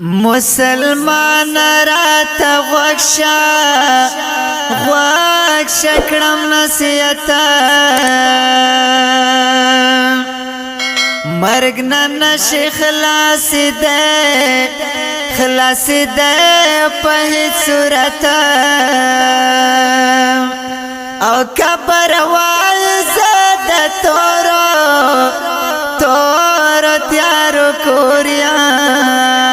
مسلمان رات غوښه کړم نصیحت مرګ نه نشي خلاص ده په هیڅ صورت او کبر وای زد تور تیارو کوریام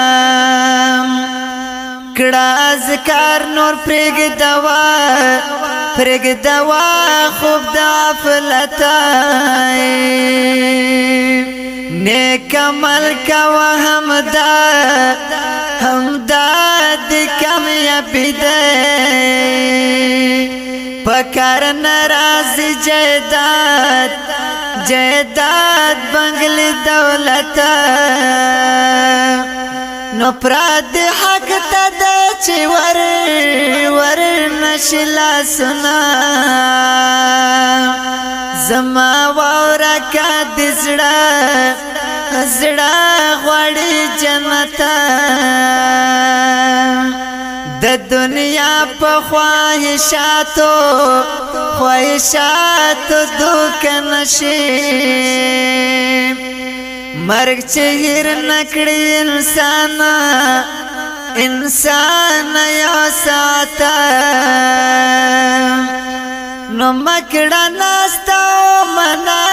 کړه ذکر نور پرګ دوا خوب د غفلت نیک عمل کوا همدا د کامیابی ده پکار ناراضی جیداد بنگلی دولت نو پراد حق تدا چی ور نشلا سنا زما وورا کا زړه غوړی جنت د دنیا په خواهشاتو دوک نشي مرګ چې هیر نکړي انسان یو ساعت نو مکړه ناستا منا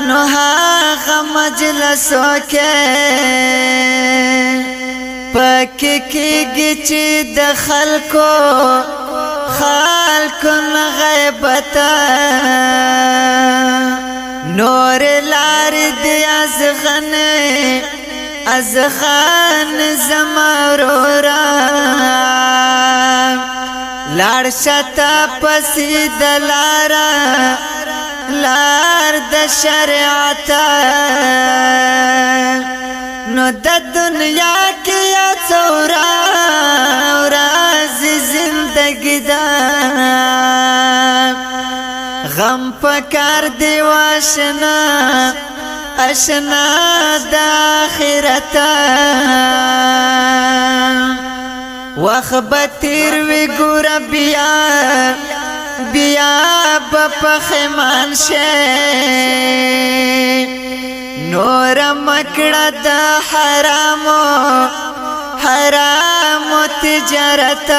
نو هغه مجلسو کې پکې کېږي چې د خلکو نه غیبت نور لار دی ازغان زمارورا لار شتا پسی لار د شریعت نو د دنیا کې څورا راز زندگی دا غم پکار دی اشنا د آخرت وخبتیر وی ګور بیا بپخمان شه نور مکړه د حرامو تجارت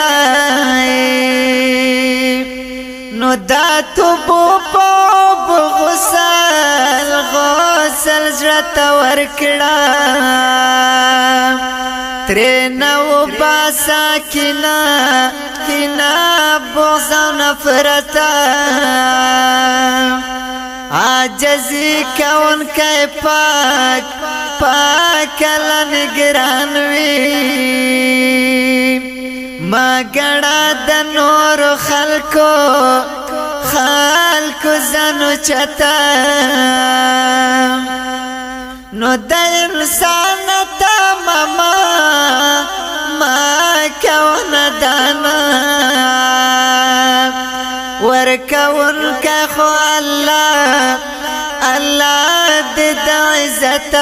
نو دا توبو غسل زړه ورکړه ترنو باسا کینا بغض او نفرت عاجزی کون کئی پاک لنگران وی ما گڑا د نور خلکو زنو چتا نو د انسان تماما ما کون دانا ورکون که خو الله د عزت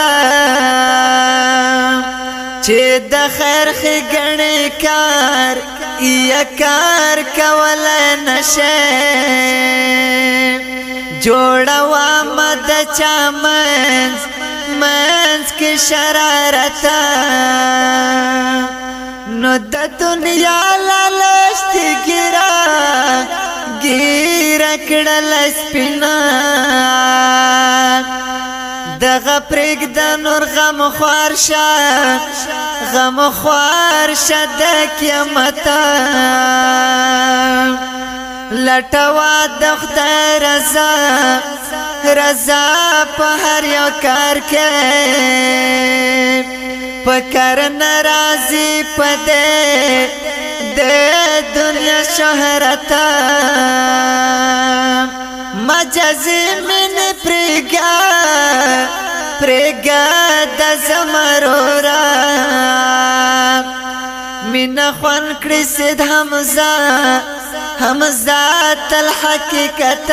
چې د خیر خګړې کار کول نشه جوړوا مد چامنز کې شرارت نو د دنیا لالشت ګیرا کړل سپینا دغه پرګ د نور غم خوار شه د قیامت لټوا د خدای رضا په هر یو کار کې پکار ناراضي پدې د دنیا شهرت مجازي من پرګا د زمرورا مینا خوان کړي سید حمزه تل حقیقت